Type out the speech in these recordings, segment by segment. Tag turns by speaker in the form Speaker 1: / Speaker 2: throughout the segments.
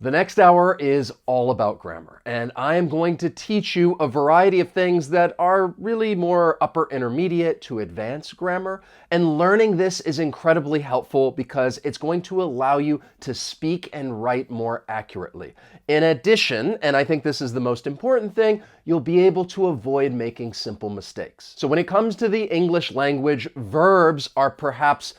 Speaker 1: The next hour is all about grammar, and I am going to teach you a variety of things that are really more upper intermediate to advanced grammar. And learning this is incredibly helpful because it's going to allow you to speak and write more accurately. In addition, and I think this is the most important thing, you'll be able to avoid making simple mistakes. So when it comes to the English language, verbs are perhaps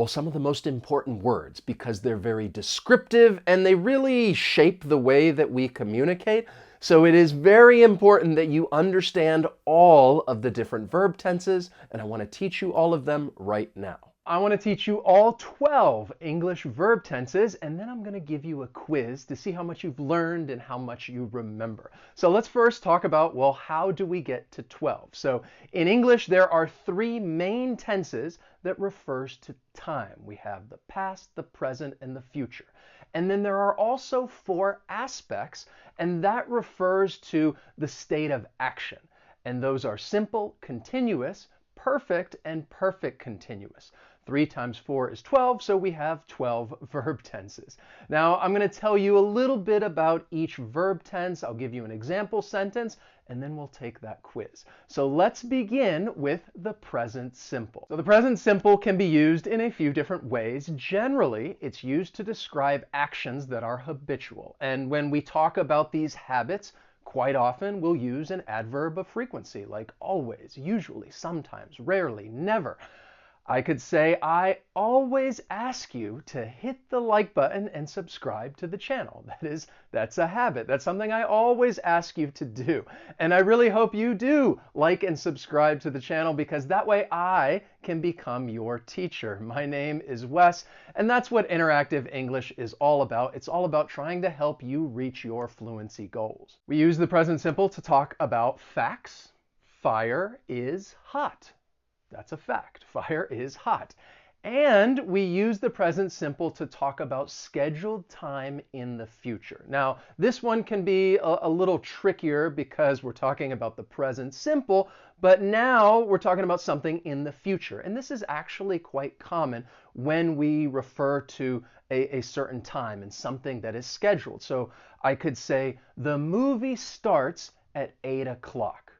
Speaker 1: some of the most important words because they're very descriptive and they really shape the way that we communicate. So it is very important that you understand all of the different verb tenses, and I want to teach you all of them right now. I want to teach you all 12 English verb tenses, and then I'm going to give you a quiz to see how much you've learned and how much you remember. So let's first talk about, how do we get to 12? So in English, there are three main tenses that refers to time. We have the past, the present, and the future. And then there are also four aspects, and that refers to the state of action. And those are simple, continuous, perfect, and perfect continuous. 3 times 4 is 12, so we have 12 verb tenses. Now, I'm going to tell you a little bit about each verb tense. I'll give you an example sentence, and then we'll take that quiz. So let's begin with the present simple. So the present simple can be used in a few different ways. Generally, it's used to describe actions that are habitual. And when we talk about these habits, quite often we'll use an adverb of frequency, like always, usually, sometimes, rarely, never. I could say, I always ask you to hit the like button and subscribe to the channel. That's a habit. That's something I always ask you to do. And I really hope you do like and subscribe to the channel because that way I can become your teacher. My name is Wes, and that's what Interactive English is all about. It's all about trying to help you reach your fluency goals. We use the present simple to talk about facts. Fire is hot. That's a fact. Fire is hot. And we use the present simple to talk about scheduled time in the future. Now, this one can be a little trickier because we're talking about the present simple, but now we're talking about something in the future. And this is actually quite common when we refer to a certain time and something that is scheduled. So I could say, the movie starts at 8 o'clock.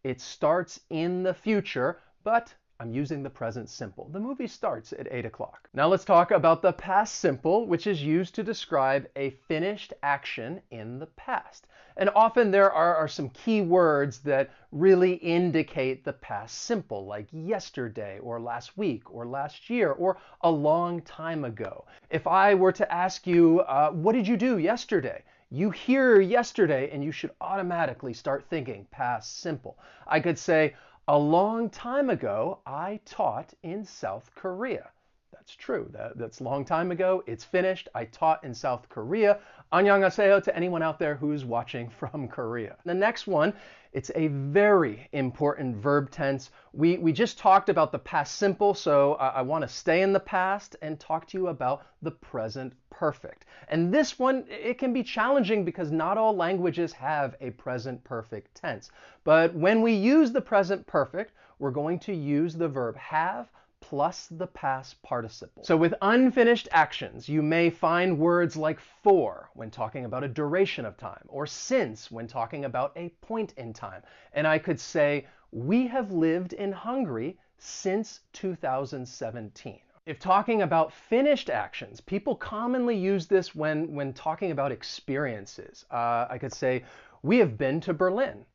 Speaker 1: It starts in the future, but I'm using the present simple. The movie starts at 8 o'clock. Now let's talk about the past simple, which is used to describe a finished action in the past. And often there are some key words that really indicate the past simple, like yesterday, or last week, or last year, or a long time ago. If I were to ask you, what did you do yesterday? You hear yesterday, and you should automatically start thinking past simple. I could say, a long time ago, I taught in South Korea. That's true. That's a long time ago. It's finished. I taught in South Korea. Annyeonghaseyo to anyone out there who's watching from Korea. The next one, it's a very important verb tense. We just talked about the past simple, so I want to stay in the past and talk to you about the present perfect. And this one, it can be challenging because not all languages have a present perfect tense. But when we use the present perfect, we're going to use the verb have plus the past participle. So with unfinished actions, you may find words like for when talking about a duration of time, or since when talking about a point in time. And I could say, we have lived in Hungary since 2017. If talking about finished actions, people commonly use this when talking about experiences. I could say, we have been to Berlin.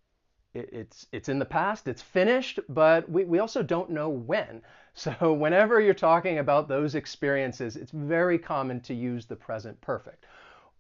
Speaker 1: It's in the past, it's finished, but we also don't know when. So whenever you're talking about those experiences, it's very common to use the present perfect.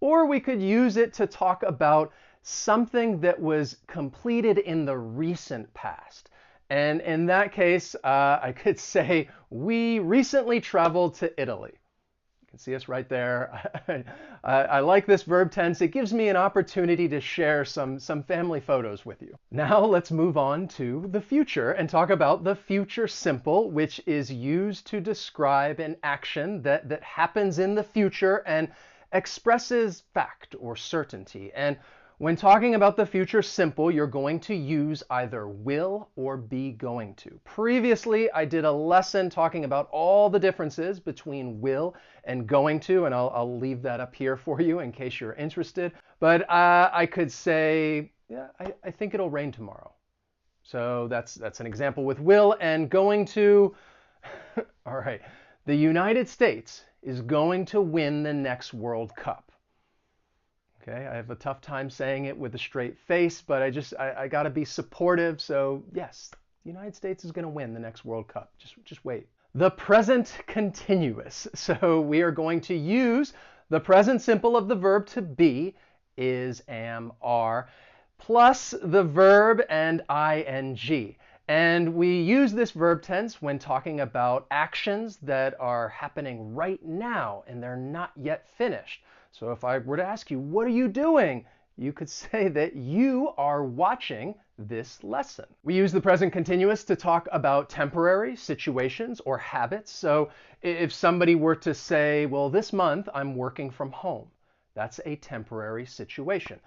Speaker 1: Or we could use it to talk about something that was completed in the recent past. And in that case, I could say, we recently traveled to Italy. You can see us right there. I like this verb tense. It gives me an opportunity to share some family photos with you. Now let's move on to the future and talk about the future simple, which is used to describe an action that happens in the future and expresses fact or certainty. And When talking about the future simple, you're going to use either will or be going to. Previously, I did a lesson talking about all the differences between will and going to, and I'll leave that up here for you in case you're interested. But I could say, yeah, I think it'll rain tomorrow. So that's an example with will and going to. All right, the United States is going to win the next World Cup. Okay, I have a tough time saying it with a straight face, but I got to be supportive. So yes, the United States is going to win the next World Cup. Just wait. The present continuous. So we are going to use the present simple of the verb to be, is, am, are, plus the verb and ing. And we use this verb tense when talking about actions that are happening right now and they're not yet finished. So if I were to ask you, what are you doing? You could say that you are watching this lesson. We use the present continuous to talk about temporary situations or habits. So if somebody were to say, well, this month I'm working from home, that's a temporary situation.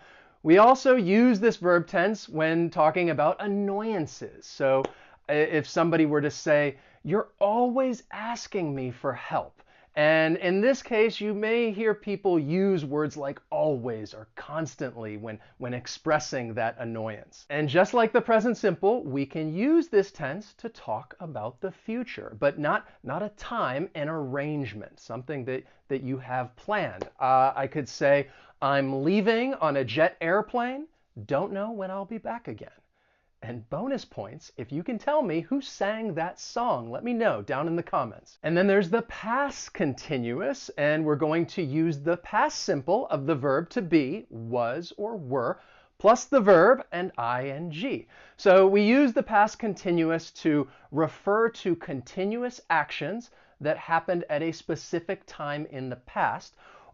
Speaker 1: We also use this verb tense when talking about annoyances. So if somebody were to say, you're always asking me for help. And in this case, you may hear people use words like always or constantly when expressing that annoyance. And just like the present simple, we can use this tense to talk about the future, but not a time and arrangement, something that you have planned. I could say, I'm leaving on a jet airplane, don't know when I'll be back again. And bonus points if you can tell me who sang that song. Let me know down in the comments. And then there's the past continuous, and we're going to use the past simple of the verb to be, was or were, plus the verb and ing. So we use the past continuous to refer to continuous actions that happened at a specific time in the past,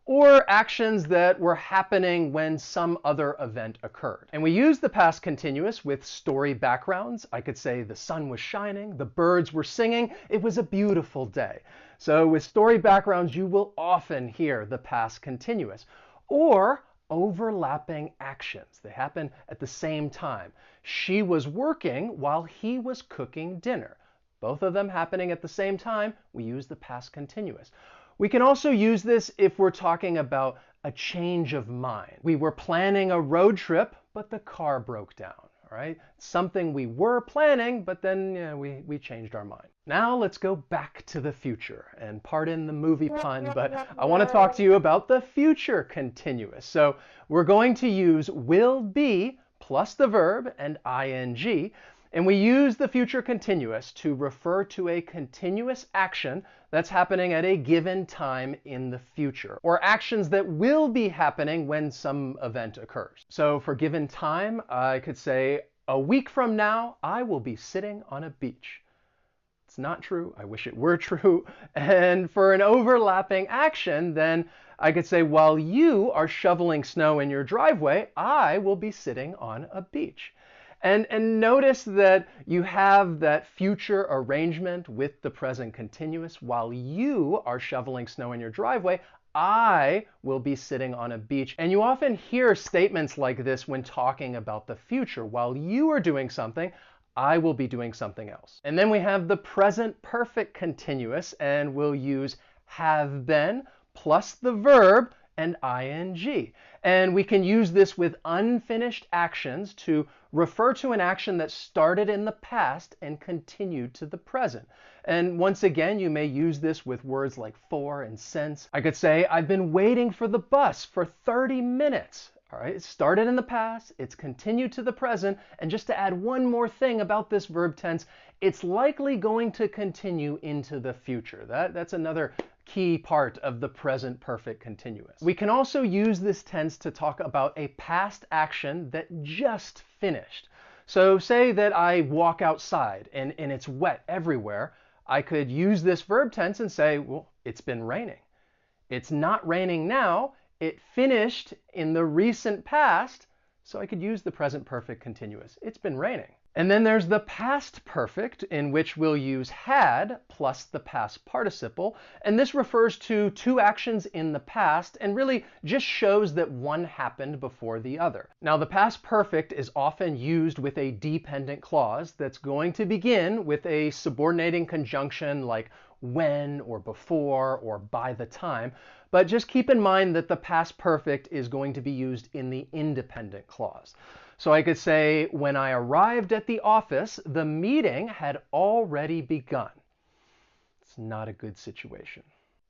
Speaker 1: or actions that were happening when some other event occurred. And we use the past continuous with story backgrounds. I could say the sun was shining, the birds were singing, it was a beautiful day. So with story backgrounds, you will often hear the past continuous. Or overlapping actions. They happen at the same time. She was working while he was cooking dinner. Both of them happening at the same time, we use the past continuous. We can also use this if we're talking about a change of mind. We were planning a road trip, but the car broke down. All right? Something we were planning, but then we changed our mind. Now let's go back to the future. And pardon the movie pun, but I want to talk to you about the future continuous. So we're going to use will be plus the verb and ing. And we use the future continuous to refer to a continuous action that's happening at a given time in the future, or actions that will be happening when some event occurs. So for given time, I could say, a week from now, I will be sitting on a beach. It's not true. I wish it were true. And for an overlapping action, then I could say, while you are shoveling snow in your driveway, I will be sitting on a beach. And notice that you have that future arrangement with the present continuous. While you are shoveling snow in your driveway, I will be sitting on a beach. And you often hear statements like this when talking about the future. While you are doing something, I will be doing something else. And then we have the present perfect continuous, and we'll use have been plus the verb and ing. And we can use this with unfinished actions to refer to an action that started in the past and continued to the present. And once again, you may use this with words like for and since. I could say, I've been waiting for the bus for 30 minutes. All right, it started in the past, it's continued to the present, and just to add one more thing about this verb tense, it's likely going to continue into the future. That's another key part of the present perfect continuous. We can also use this tense to talk about a past action that just finished. So say that I walk outside and it's wet everywhere. I could use this verb tense and say, well, it's been raining. It's not raining now. It finished in the recent past, so I could use the present perfect continuous. It's been raining. And then there's the past perfect, in which we'll use had plus the past participle. And this refers to two actions in the past and really just shows that one happened before the other. Now, the past perfect is often used with a dependent clause that's going to begin with a subordinating conjunction like when or before or by the time. But just keep in mind that the past perfect is going to be used in the independent clause. So I could say, when I arrived at the office, the meeting had already begun. It's not a good situation.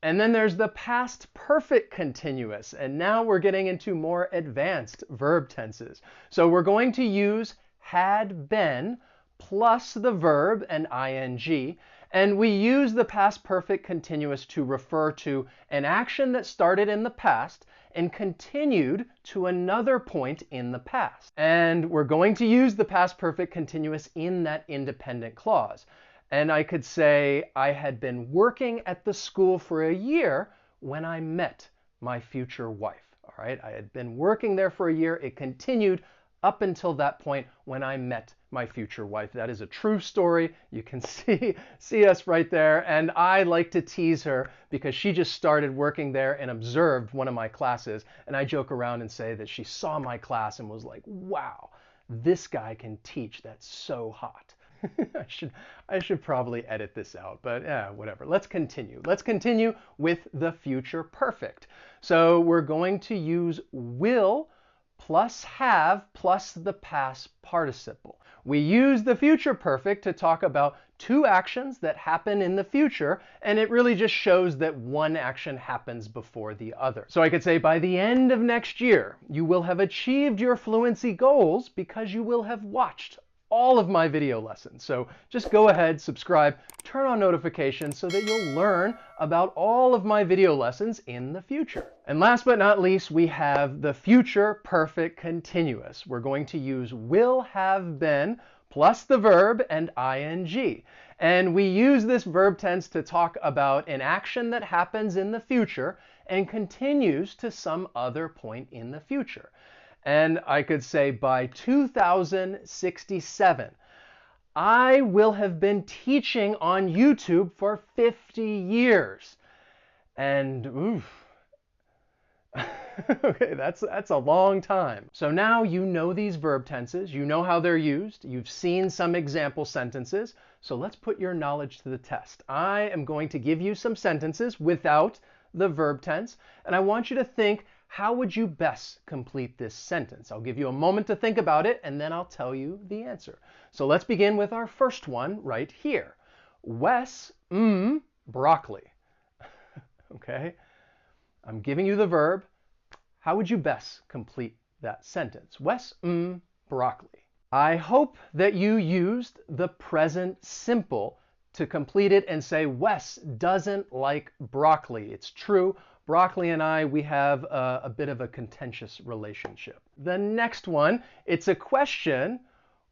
Speaker 1: And then there's the past perfect continuous. And now we're getting into more advanced verb tenses. So we're going to use had been plus the verb and ing. And we use the past perfect continuous to refer to an action that started in the past and continued to another point in the past. And we're going to use the past perfect continuous in that independent clause. And I could say, I had been working at the school for a year when I met my future wife. All right, I had been working there for a year. It continued up until that point when I met my future wife. That is a true story. You can see us right there. And I like to tease her because she just started working there and observed one of my classes. And I joke around and say that she saw my class and was like, wow, this guy can teach. That's so hot. I should probably edit this out, but yeah, whatever. Let's continue. Let's continue with the future perfect. So we're going to use will plus have plus the past participle. We use the future perfect to talk about two actions that happen in the future, and it really just shows that one action happens before the other. So I could say, by the end of next year, you will have achieved your fluency goals because you will have watched all of my video lessons. So just go ahead, subscribe, turn on notifications so that you'll learn about all of my video lessons in the future. And last but not least, we have the future perfect continuous. We're going to use will have been plus the verb and ing. And we use this verb tense to talk about an action that happens in the future and continues to some other point in the future. And I could say, by 2067, I will have been teaching on YouTube for 50 years. And oof. Okay, that's a long time. So now you know these verb tenses, you know how they're used, you've seen some example sentences, so let's put your knowledge to the test. I am going to give you some sentences without the verb tense, and I want you to think, how would you best complete this sentence? I'll give you a moment to think about it, and then I'll tell you the answer. So let's begin with our first one right here. Wes, broccoli. Okay? I'm giving you the verb. How would you best complete that sentence? Wes, broccoli. I hope that you used the present simple to complete it and say, Wes doesn't like broccoli. It's true. Broccoli and I, we have a bit of a contentious relationship. The next one, it's a question.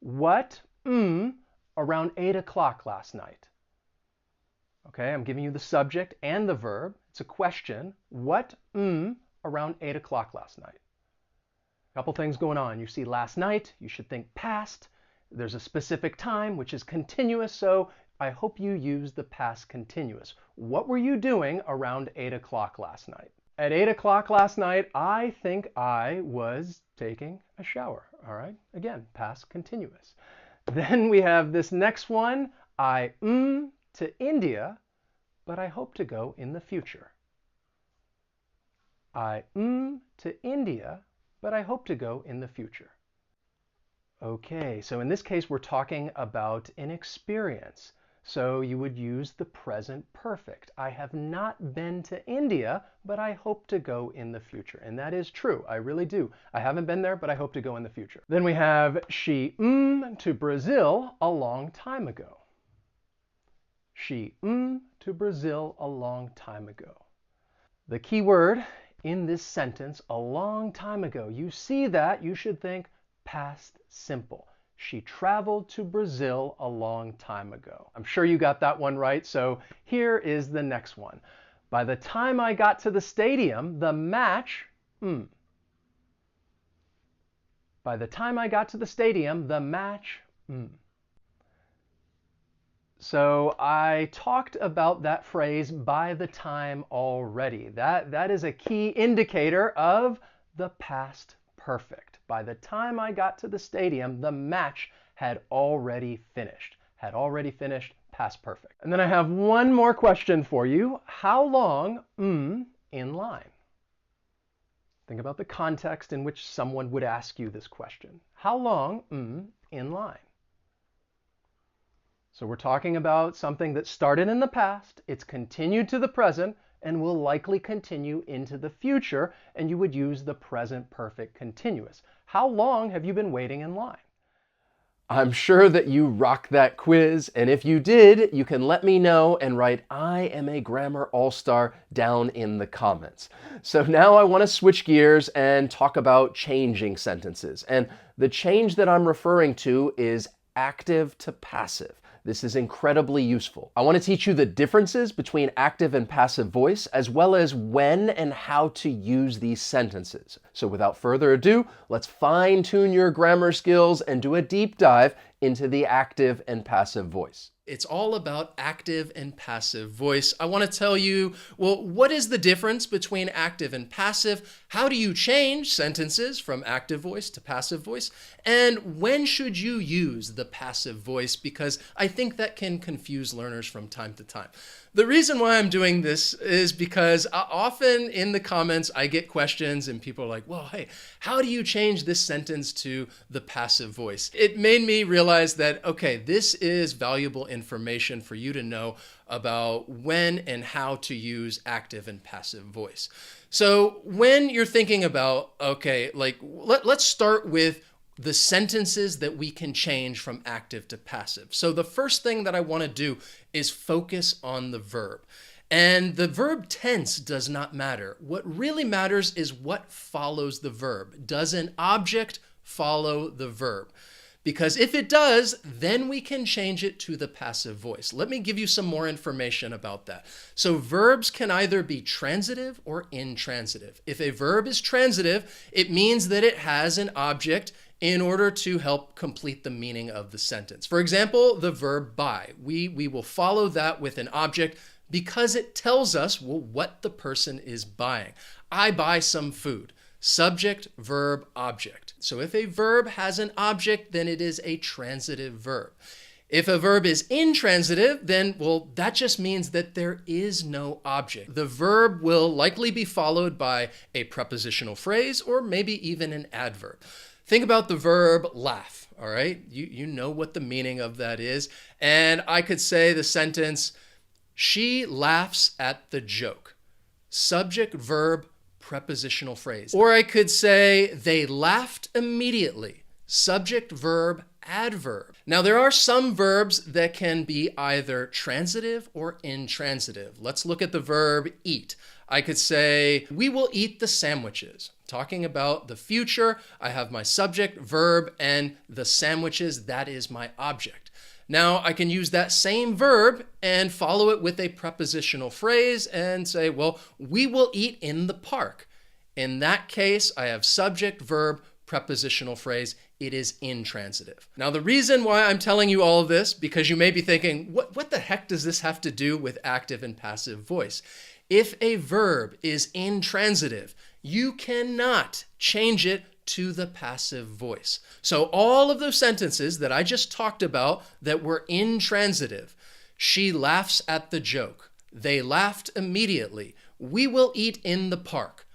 Speaker 1: What, around 8 o'clock last night? Okay, I'm giving you the subject and the verb. It's a question. What, around 8 o'clock last night? A couple things going on. You see last night, you should think past. There's a specific time, which is continuous, so I hope you use the past continuous. What were you doing around 8 o'clock last night? At 8 o'clock last night, I think I was taking a shower. All right, again, past continuous. Then we have this next one. I to India, but I hope to go in the future. I to India, but I hope to go in the future. Okay, so in this case, we're talking about an experience. So you would use the present perfect. I have not been to India, but I hope to go in the future. And that is true. I really do. I haven't been there, but I hope to go in the future. Then we have she to Brazil a long time ago. She to Brazil a long time ago. The key word in this sentence, a long time ago. You see that, you should think past simple. She traveled to Brazil a long time ago. I'm sure you got that one right, so here is the next one. By the time I got to the stadium, the match, By the time I got to the stadium, the match, So I talked about that phrase, by the time already. That is a key indicator of the past perfect. By the time I got to the stadium, the match had already finished. Had already finished, past perfect. And then I have one more question for you. How long in line? Think about the context in which someone would ask you this question. How long in line? So we're talking about something that started in the past, it's continued to the present, and will likely continue into the future, and you would use the present perfect continuous. How long have you been waiting in line? I'm sure that you rocked that quiz, and if you did, you can let me know and write "I am a grammar all-star" down in the comments. So now I want to switch gears and talk about changing sentences. And the change that I'm referring to is active to passive. This is incredibly useful. I want to teach you the differences between active and passive voice, as well as when and how to use these sentences. So without further ado, let's fine-tune your grammar skills and do a deep dive into the active and passive voice. It's all about active and passive voice. I want to tell you, well, what is the difference between active and passive? How do you change sentences from active voice to passive voice? And when should you use the passive voice? Because I think that can confuse learners from time to time. The reason why I'm doing this is because often in the comments I get questions and people are like, well, hey, how do you change this sentence to the passive voice? It made me realize that, okay, this is valuable information for you to know about when and how to use active and passive voice. So when you're thinking about, okay, like let's start with the sentences that we can change from active to passive. So the first thing that I want to do is focus on the verb. And the verb tense does not matter. What really matters is what follows the verb. Does an object follow the verb? Because if it does, then we can change it to the passive voice. Let me give you some more information about that. So verbs can either be transitive or intransitive. If a verb is transitive, it means that it has an object in order to help complete the meaning of the sentence. For example, the verb buy. We will follow that with an object because it tells us, well, what the person is buying. I buy some food. Subject, verb, object. So if a verb has an object, then it is a transitive verb. If a verb is intransitive, then, well, that just means that there is no object. The verb will likely be followed by a prepositional phrase or maybe even an adverb. Think about the verb laugh, all right? You know what the meaning of that is. And I could say the sentence, she laughs at the joke. Subject, verb, prepositional phrase. Or I could say, they laughed immediately. Subject, verb, adverb. Now there are some verbs that can be either transitive or intransitive. Let's look at the verb eat. I could say, we will eat the sandwiches. Talking about the future, I have my subject, verb, and the sandwiches, that is my object. Now I can use that same verb and follow it with a prepositional phrase and say, well, we will eat in the park. In that case, I have subject, verb, prepositional phrase. It is intransitive. Now the reason why I'm telling you all of this, because you may be thinking, what the heck does this have to do with active and passive voice? If a verb is intransitive, you cannot change it to the passive voice. So all of those sentences that I just talked about that were intransitive, she laughs at the joke, they laughed immediately, we will eat in the park.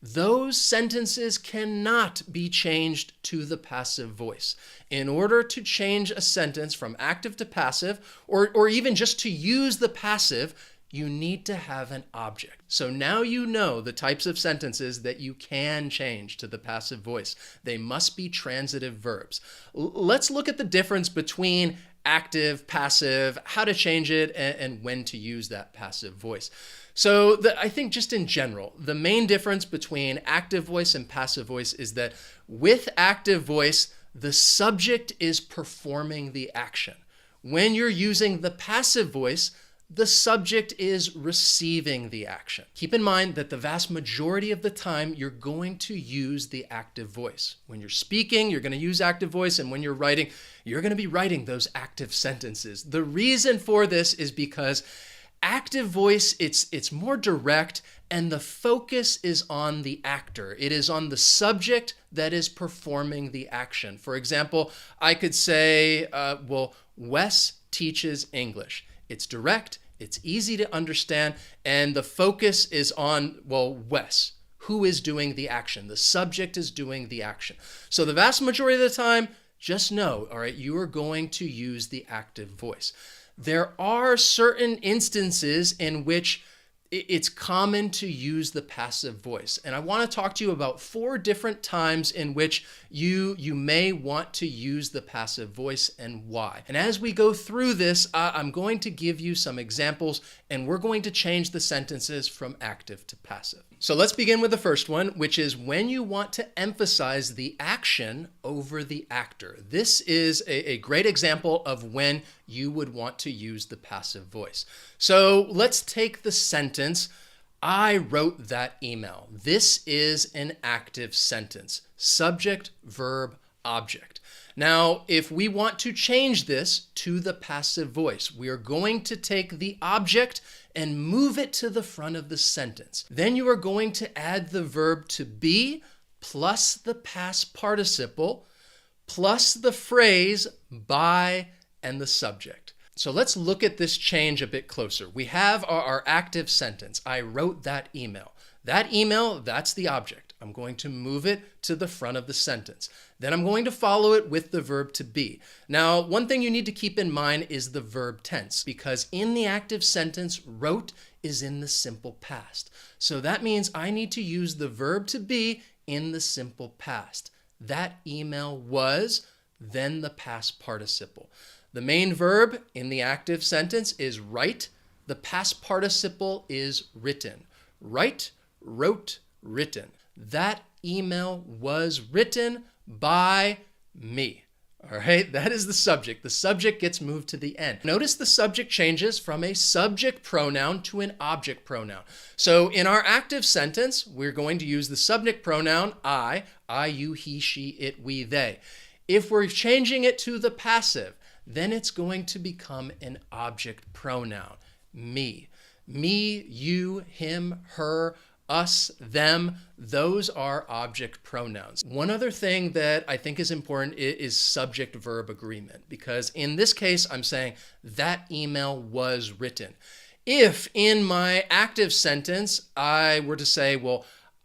Speaker 1: Those sentences cannot be changed to the passive voice. In order to change a sentence from active to passive, or even just to use the passive, you need to have an object. So now you know the types of sentences that you can change to the passive voice. They must be transitive verbs. Let's look at the difference between active, passive, how to change it, and when to use that passive voice. So I think just in general, the main difference between active voice and passive voice is that with active voice, the subject is performing the action. When you're using the passive voice, the subject is receiving the action. Keep in mind that the vast majority of the time you're going to use the active voice. When you're speaking, you're going to use active voice, and when you're writing, you're going to be writing those active sentences. The reason for this is because active voice, it's more direct, and the focus is on the actor. It is on the subject that is performing the action. For example, I could say, Wes teaches English. It's direct, it's easy to understand, and the focus is on, Wes. Who is doing the action? The subject is doing the action. So the vast majority of the time, just know, all right, you are going to use the active voice. There are certain instances in which it's common to use the passive voice. And I want to talk to you about 4 different times in which you may want to use the passive voice and why. And as we go through this, I'm going to give you some examples, and we're going to change the sentences from active to passive. So let's begin with the first one, which is when you want to emphasize the action over the actor. This is a great example of when you would want to use the passive voice. So let's take the sentence, I wrote that email. This is an active sentence. Subject, verb, object. Now, if we want to change this to the passive voice, we are going to take the object and move it to the front of the sentence. Then you are going to add the verb to be plus the past participle plus the phrase by and the subject. So let's look at this change a bit closer. We have our active sentence. I wrote that email. That email, that's the object. I'm going to move it to the front of the sentence. Then I'm going to follow it with the verb to be. Now, one thing you need to keep in mind is the verb tense, because in the active sentence, wrote is in the simple past. So that means I need to use the verb to be in the simple past. That email was, then the past participle. The main verb in the active sentence is write. The past participle is written. Write, wrote, written. That email was written by me. All right, that is the subject. The subject gets moved to the end. Notice the subject changes from a subject pronoun to an object pronoun. So in our active sentence, we're going to use the subject pronoun I, you, he, she, it, we, they. If we're changing it to the passive, then it's going to become an object pronoun, me. Me, you, him, her, us, them, those are object pronouns. One other thing that I think is important is subject-verb agreement, because in this case, I'm saying that email was written. If in my active sentence, I were to say,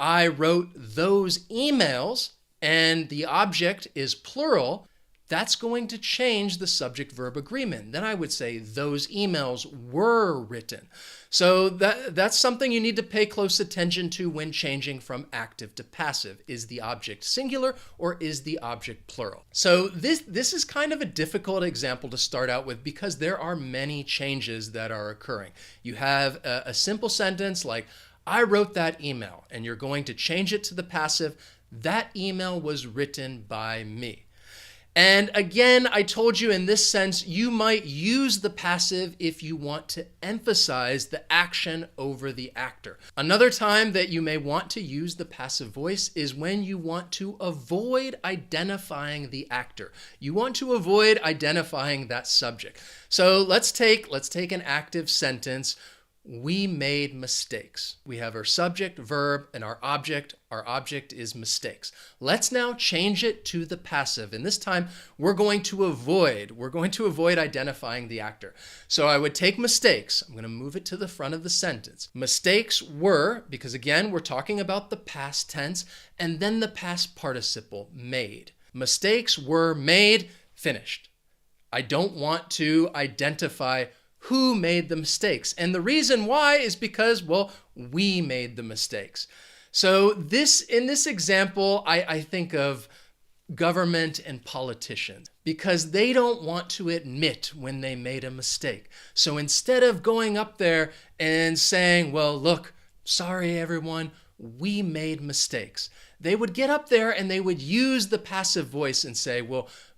Speaker 1: I wrote those emails, and the object is plural, that's going to change the subject-verb agreement. Then I would say those emails were written. So that's something you need to pay close attention to when changing from active to passive. Is the object singular or is the object plural? So this is kind of a difficult example to start out with because there are many changes that are occurring. You have a simple sentence like, I wrote that email, and you're going to change it to the passive. That email was written by me. And again, I told you in this sense, you might use the passive if you want to emphasize the action over the actor. Another time that you may want to use the passive voice is when you want to avoid identifying the actor. You want to avoid identifying that subject. So let's take an active sentence. We made mistakes. We have our subject, verb, and our object. Our object is mistakes. Let's now change it to the passive. And this time we're going to avoid identifying the actor. So I would take mistakes. I'm going to move it to the front of the sentence. Mistakes were, because again, we're talking about the past tense, and then the past participle, made. Mistakes were made, finished. I don't want to identify who made the mistakes. And the reason why is because, we made the mistakes. So in this example, I think of government and politicians because they don't want to admit when they made a mistake. So instead of going up there and saying, look, sorry everyone, we made mistakes, they would get up there and they would use the passive voice and say,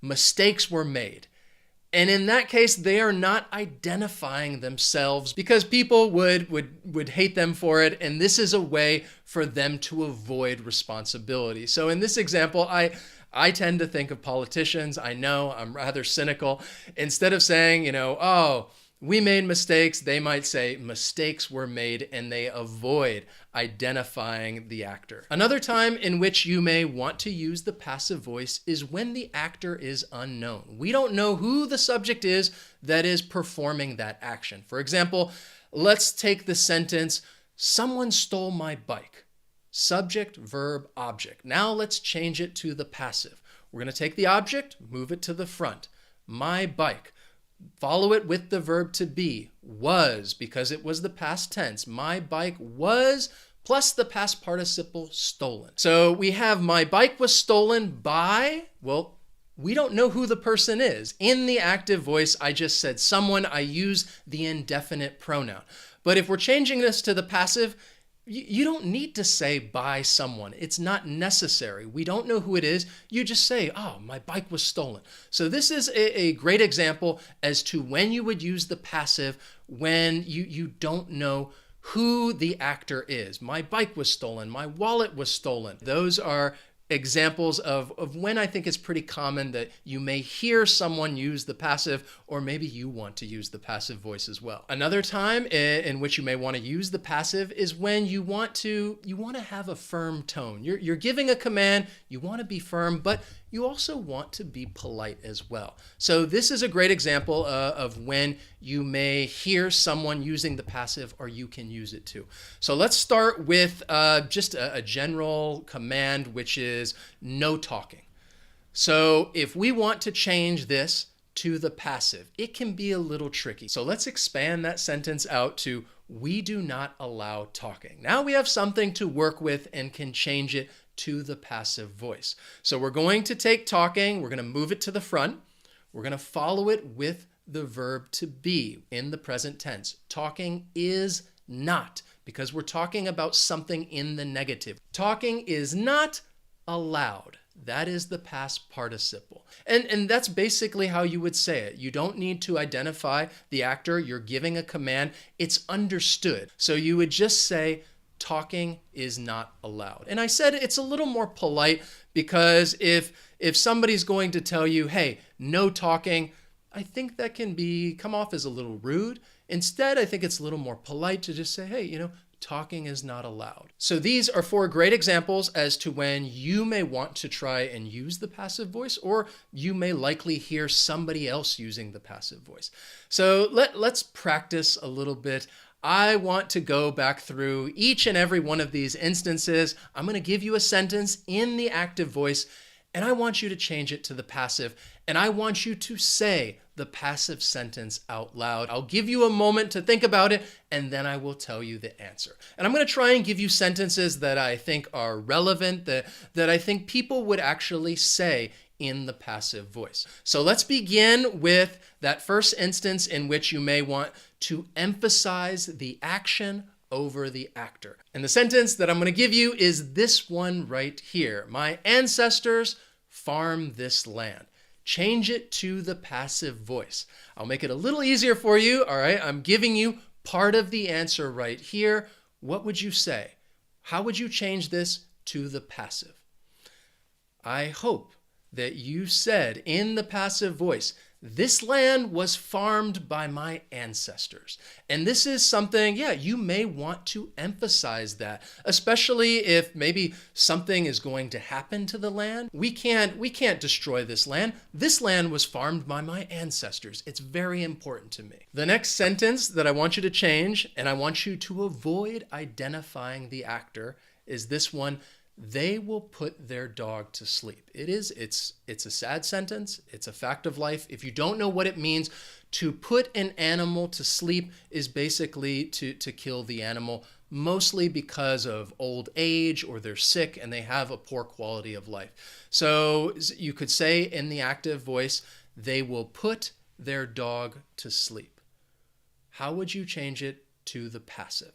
Speaker 1: mistakes were made. And in that case, they are not identifying themselves because people would hate them for it. And this is a way for them to avoid responsibility. So in this example, I tend to think of politicians. I know I'm rather cynical. Instead of saying, oh, we made mistakes, they might say mistakes were made, and they avoid identifying the actor. Another time in which you may want to use the passive voice is when the actor is unknown. We don't know who the subject is that is performing that action. For example, let's take the sentence, someone stole my bike. Subject, verb, object. Now let's change it to the passive. We're going to take the object, move it to the front. My bike. Follow it with the verb to be, was, because it was the past tense. My bike was, plus the past participle stolen. So we have my bike was stolen by, well, we don't know who the person is. In the active voice, I just said someone. I use the indefinite pronoun. But if we're changing this to the passive, you don't need to say by someone. It's not necessary. We don't know who it is. You just say, oh, my bike was stolen. So this is a great example as to when you would use the passive when you don't know who the actor is. My bike was stolen. My wallet was stolen. Those are examples of when I think it's pretty common that you may hear someone use the passive, or maybe you want to use the passive voice as well. Another time in which you may want to use the passive is when you want to have a firm tone. You're giving a command, you want to be firm, but you also want to be polite as well. So this is a great example of when you may hear someone using the passive, or you can use it too. So let's start with just a general command, which is no talking. So if we want to change this to the passive, it can be a little tricky. So let's expand that sentence out to we do not allow talking. Now we have something to work with and can change it to the passive voice. So we're going to take talking, we're going to move it to the front, we're going to follow it with the verb to be in the present tense. Talking is not, because we're talking about something in the negative. Talking is not allowed. That is the past participle. And that's basically how you would say it. You don't need to identify the actor. You're giving a command. It's understood. So you would just say, talking is not allowed. And I said it's a little more polite because if somebody's going to tell you, hey, no talking, I think that can come off as a little rude. Instead, I think it's a little more polite to just say, hey, talking is not allowed. So these are 4 great examples as to when you may want to try and use the passive voice, or you may likely hear somebody else using the passive voice. So let's practice a little bit. I want to go back through each and every one of these instances. I'm going to give you a sentence in the active voice, and I want you to change it to the passive, and I want you to say the passive sentence out loud. I'll give you a moment to think about it, and then I will tell you the answer. And I'm going to try and give you sentences that I think are relevant, that I think people would actually say in the passive voice. So let's begin with that first instance in which you may want to emphasize the action over the actor. And the sentence that I'm going to give you is this one right here. My ancestors farmed this land. Change it to the passive voice. I'll make it a little easier for you. All right, I'm giving you part of the answer right here. What would you say? How would you change this to the passive? I hope that you said in the passive voice, this land was farmed by my ancestors. And this is something, you may want to emphasize that, especially if maybe something is going to happen to the land. We can't destroy this land. This land was farmed by my ancestors. It's very important to me. The next sentence that I want you to change, and I want you to avoid identifying the actor, is this one. They will put their dog to sleep. It's a sad sentence. It's a fact of life. If you don't know what it means, to put an animal to sleep is basically to kill the animal, mostly because of old age or they're sick and they have a poor quality of life. So you could say in the active voice, they will put their dog to sleep. How would you change it to the passive?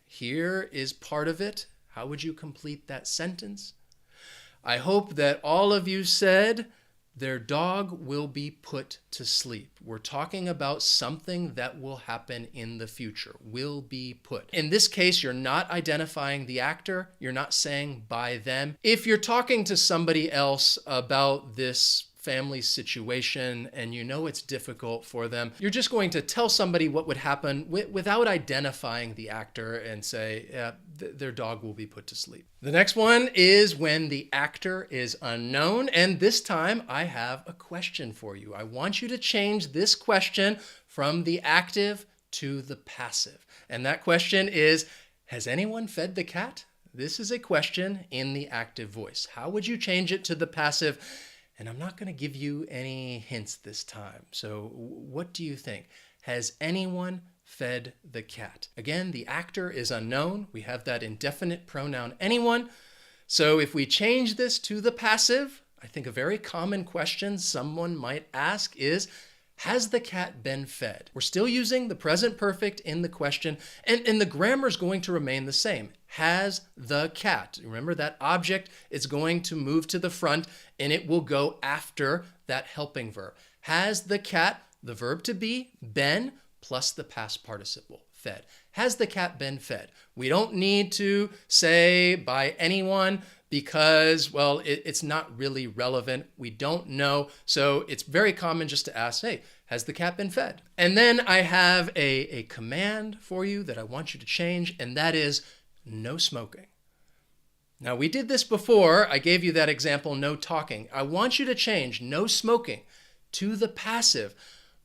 Speaker 1: Here is part of it. How would you complete that sentence? I hope that all of you said,
Speaker 2: Their dog will be put to sleep. We're talking about something that will happen in the future, will be put. In this case, you're not identifying the actor. You're not saying by them. If you're talking to somebody else about this family situation and you know it's difficult for them, you're just going to tell somebody what would happen without identifying the actor and say, yeah, their dog will be put to sleep. The next one is when the actor is unknown, and this time I have a question for you. I want you to change this question from the active to the passive. And that question is, has anyone fed the cat? This is a question in the active voice. How would you change it to the passive? And I'm not going to give you any hints this time. So what do you think? Has anyone fed the cat? Again, the actor is unknown. We have that indefinite pronoun anyone. So if we change this to the passive, I think a very common question someone might ask is, has the cat been fed? We're still using the present perfect in the question, and the grammar is going to remain the same. Has the cat. Remember that object is going to move to the front and it will go after that helping verb. Has the cat, the verb to be, been, plus the past participle, fed. Has the cat been fed? We don't need to say by anyone because, well, it's not really relevant. We don't know. So it's very common just to ask, hey, has the cat been fed? And then I have a command for you that I want you to change, and that is no smoking. Now, we did this before. I gave you that example, no talking. I want you to change no smoking to the passive,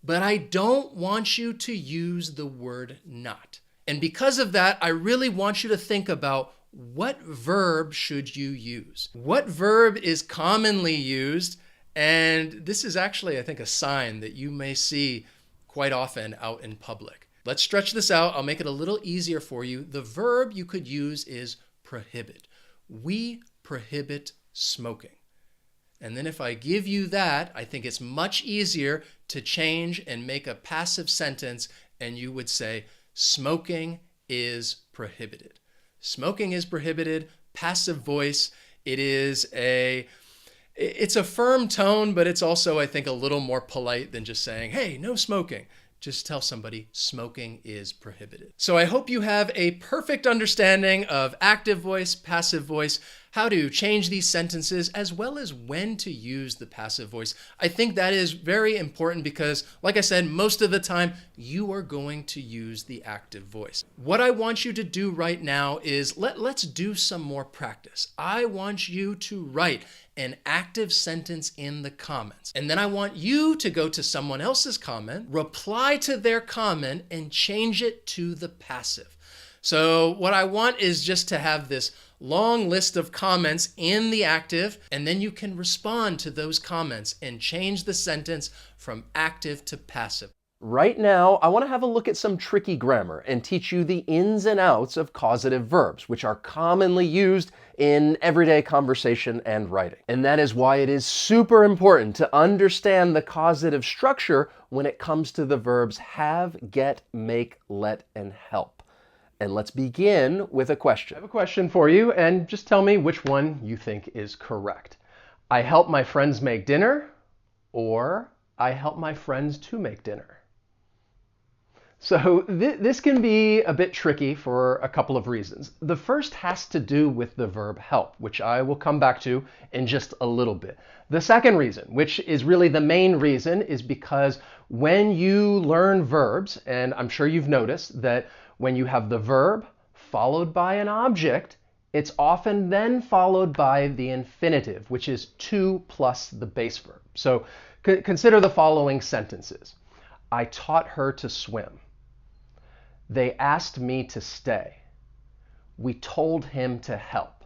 Speaker 2: but I don't want you to use the word not. And because of that, I really want you to think about what verb should you use? What verb is commonly used? And this is actually, I think, a sign that you may see quite often out in public. Let's stretch this out. I'll make it a little easier for you. The verb you could use is prohibit. We prohibit smoking. And then if I give you that, I think it's much easier to change and make a passive sentence, and you would say, smoking is prohibited. Smoking is prohibited, passive voice. It's a firm tone, but it's also, I think, a little more polite than just saying, hey, no smoking. Just tell somebody smoking is prohibited. So I hope you have a perfect understanding of active voice, passive voice, how to change these sentences, as well as when to use the passive voice. I think that is very important because, like I said, most of the time you are going to use the active voice. What I want you to do right now is let's do some more practice. I want you to write an active sentence in the comments. And then I want you to go to someone else's comment, reply to their comment, and change it to the passive. So what I want is just to have this long list of comments in the active, and then you can respond to those comments and change the sentence from active to passive.
Speaker 1: Right now, I want to have a look at some tricky grammar and teach you the ins and outs of causative verbs, which are commonly used in everyday conversation and writing. And that is why it is super important to understand the causative structure when it comes to the verbs have, get, make, let, and help. And let's begin with a question. I have a question for you, and just tell me which one you think is correct. I help my friends make dinner, or I help my friends to make dinner. So this can be a bit tricky for a couple of reasons. The first has to do with the verb help, which I will come back to in just a little bit. The second reason, which is really the main reason, is because when you learn verbs, and I'm sure you've noticed that when you have the verb followed by an object, it's often then followed by the infinitive, which is to plus the base verb. So consider the following sentences. I taught her to swim. They asked me to stay. We told him to help.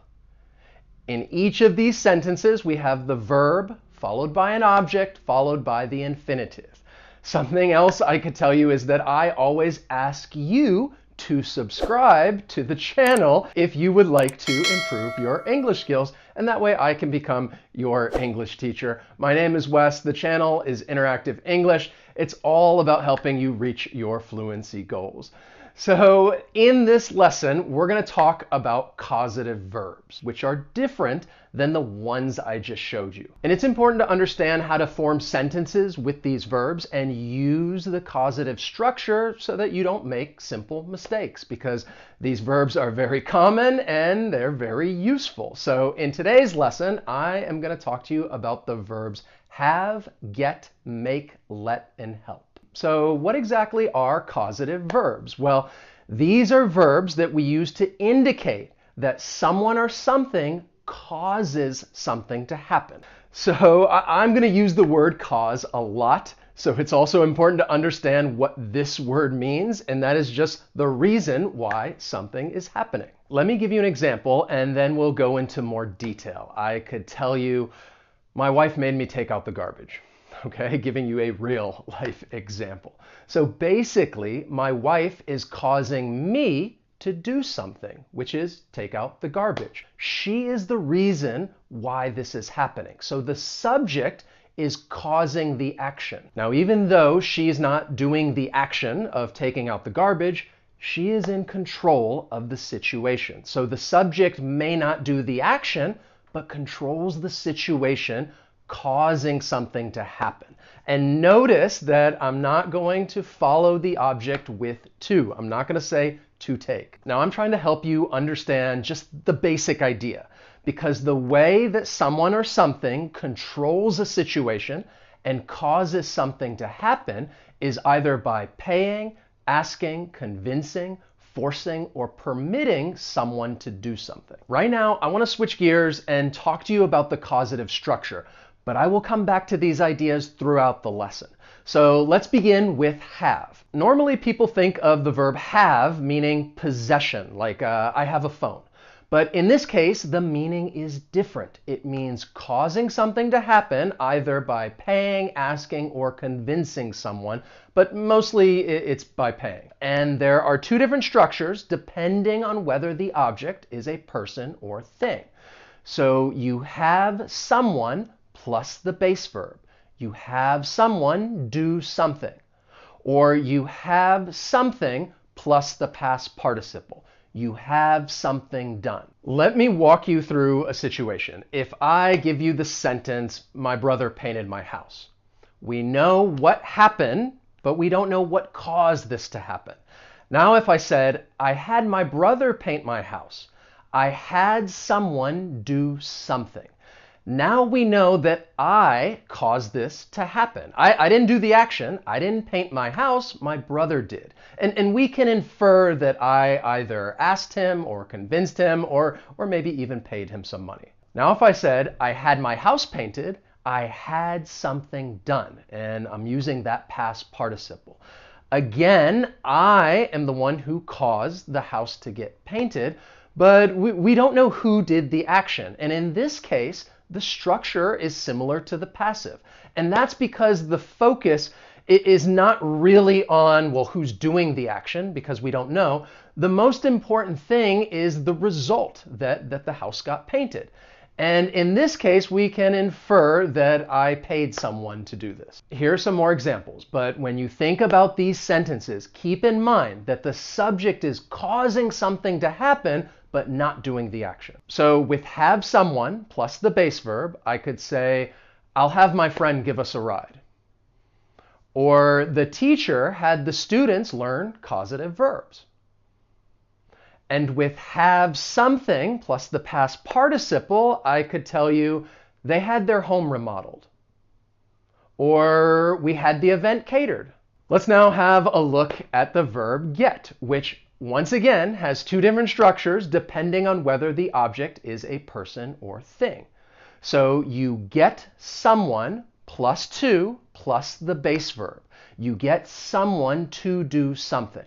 Speaker 1: In each of these sentences, we have the verb followed by an object followed by the infinitive. Something else I could tell you is that I always ask you to subscribe to the channel if you would like to improve your English skills, and that way I can become your English teacher. My name is Wes. The channel is Interactive English. It's all about helping you reach your fluency goals. So in this lesson, we're going to talk about causative verbs, which are different than the ones I just showed you. And it's important to understand how to form sentences with these verbs and use the causative structure so that you don't make simple mistakes, because these verbs are very common and they're very useful. So in today's lesson, I am going to talk to you about the verbs have, get, make, let, and help. So what exactly are causative verbs? Well, these are verbs that we use to indicate that someone or something causes something to happen. So I'm going to use the word cause a lot. So it's also important to understand what this word means, and that is just the reason why something is happening. Let me give you an example, and then we'll go into more detail. I could tell you, my wife made me take out the garbage. Okay, giving you a real life example. So basically, my wife is causing me to do something, which is take out the garbage. She is the reason why this is happening. So the subject is causing the action. Now, even though she's not doing the action of taking out the garbage, she is in control of the situation. So the subject may not do the action, but controls the situation, causing something to happen. And notice that I'm not going to follow the object with to. I'm not going to say to take. Now I'm trying to help you understand just the basic idea, because the way that someone or something controls a situation and causes something to happen is either by paying, asking, convincing, forcing, or permitting someone to do something. Right now, I want to switch gears and talk to you about the causative structure, but I will come back to these ideas throughout the lesson. So let's begin with have. Normally people think of the verb have meaning possession, like I have a phone. But in this case, the meaning is different. It means causing something to happen either by paying, asking, or convincing someone, but mostly it's by paying. And there are two different structures depending on whether the object is a person or thing. So you have someone plus the base verb. You have someone do something. Or you have something plus the past participle. You have something done. Let me walk you through a situation. If I give you the sentence, my brother painted my house. We know what happened, but we don't know what caused this to happen. Now if I said, I had my brother paint my house, I had someone do something. Now we know that I caused this to happen. I didn't do the action. I didn't paint my house. My brother did. And we can infer that I either asked him or convinced him or maybe even paid him some money. Now if I said I had my house painted, I had something done. And I'm using that past participle. Again, I am the one who caused the house to get painted, but we don't know who did the action. And in this case, the structure is similar to the passive. And that's because the focus is not really on, well, who's doing the action, because we don't know. The most important thing is the result, that the house got painted. And in this case, we can infer that I paid someone to do this. Here are some more examples, but when you think about these sentences, keep in mind that the subject is causing something to happen, but not doing the action. So with have someone plus the base verb, I could say, I'll have my friend give us a ride. Or the teacher had the students learn causative verbs. And with have something plus the past participle, I could tell you they had their home remodeled. Or we had the event catered. Let's now have a look at the verb get, which once again has two different structures depending on whether the object is a person or thing. So you get someone plus to plus the base verb. You get someone to do something.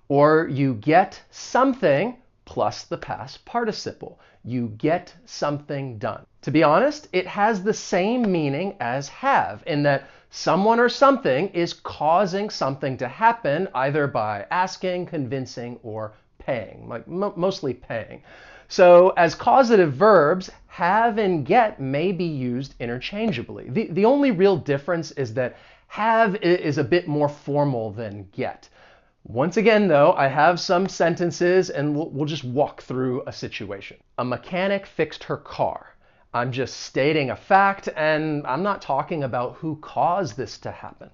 Speaker 1: Or you get something plus the past participle. You get something done. To be honest, it has the same meaning as have, in that someone or something is causing something to happen either by asking, convincing, or paying, like mostly paying. So as causative verbs, have and get may be used interchangeably. The only real difference is that have is a bit more formal than get. Once again, though, I have some sentences and we'll just walk through a situation. A mechanic fixed her car. I'm just stating a fact and I'm not talking about who caused this to happen.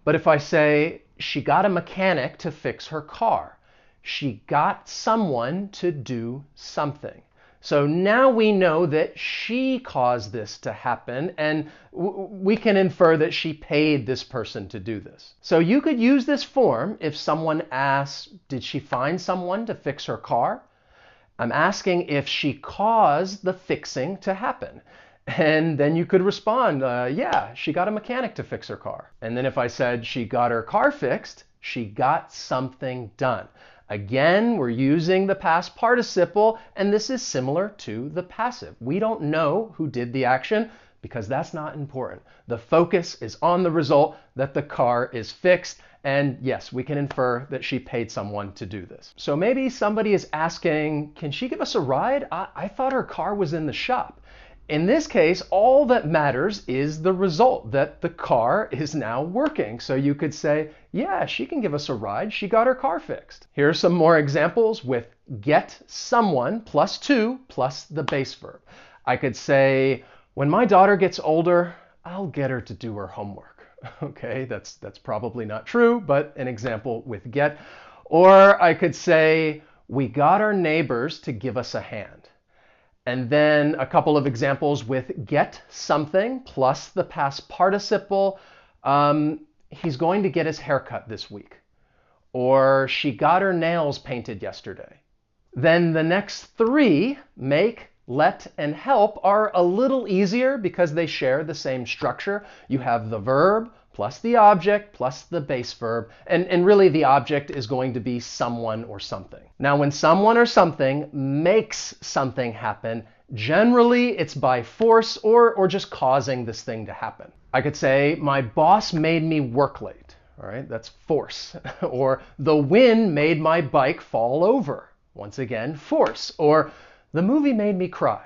Speaker 1: But if I say, she got a mechanic to fix her car, she got someone to do something. So now we know that she caused this to happen, and we can infer that she paid this person to do this. So you could use this form if someone asks, did she find someone to fix her car? I'm asking if she caused the fixing to happen. And then you could respond, yeah, she got a mechanic to fix her car. And then if I said she got her car fixed, she got something done. Again, we're using the past participle, and this is similar to the passive. We don't know who did the action because that's not important. The focus is on the result that the car is fixed. And yes, we can infer that she paid someone to do this. So maybe somebody is asking, can she give us a ride? I thought her car was in the shop. In this case, all that matters is the result, that the car is now working. So you could say, yeah, she can give us a ride. She got her car fixed. Here are some more examples with get someone plus to plus the base verb. I could say, when my daughter gets older, I'll get her to do her homework. Okay, that's probably not true, but an example with get. Or I could say, we got our neighbors to give us a hand. And then a couple of examples with get something plus the past participle. He's going to get his hair cut this week. Or she got her nails painted yesterday. Then the next three, make, let, and help, are a little easier because they share the same structure. You have the verb plus the object plus the base verb. And really the object is going to be someone or something. Now when someone or something makes something happen, generally it's by force or just causing this thing to happen. I could say, my boss made me work late. All right, that's force. Or the wind made my bike fall over. Once again, force. Or the movie made me cry.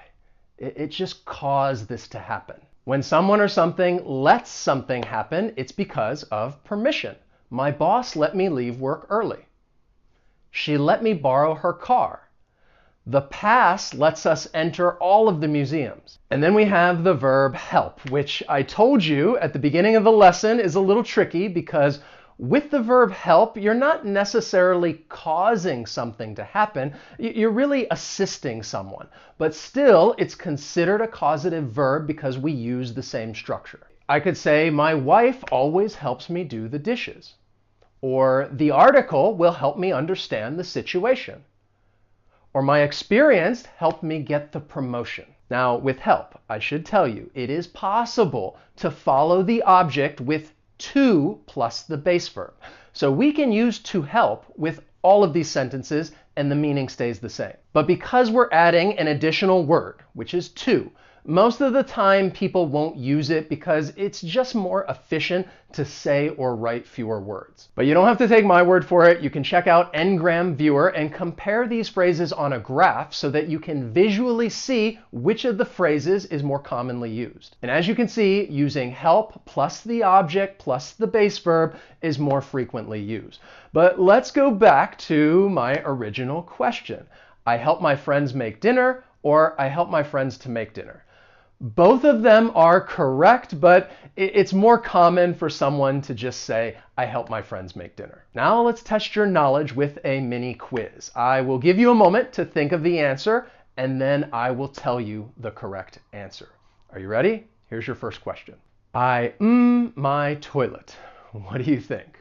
Speaker 1: It just caused this to happen. When someone or something lets something happen, it's because of permission. My boss let me leave work early. She let me borrow her car. The pass lets us enter all of the museums. And then we have the verb help, which I told you at the beginning of the lesson is a little tricky because with the verb help, you're not necessarily causing something to happen. You're really assisting someone. But still, it's considered a causative verb because we use the same structure. I could say, my wife always helps me do the dishes. Or the article will help me understand the situation. Or my experience helped me get the promotion. Now, with help, I should tell you, it is possible to follow the object with to plus the base verb. So we can use to help with all of these sentences and the meaning stays the same. But because we're adding an additional word, which is to, most of the time people won't use it because it's just more efficient to say or write fewer words. But you don't have to take my word for it. You can check out Ngram Viewer and compare these phrases on a graph so that you can visually see which of the phrases is more commonly used. And as you can see, using help plus the object plus the base verb is more frequently used. But let's go back to my original question. I help my friends make dinner, or I help my friends to make dinner. Both of them are correct, but it's more common for someone to just say, I help my friends make dinner. Now let's test your knowledge with a mini quiz. I will give you a moment to think of the answer, and then I will tell you the correct answer. Are you ready? Here's your first question. I my toilet. What do you think?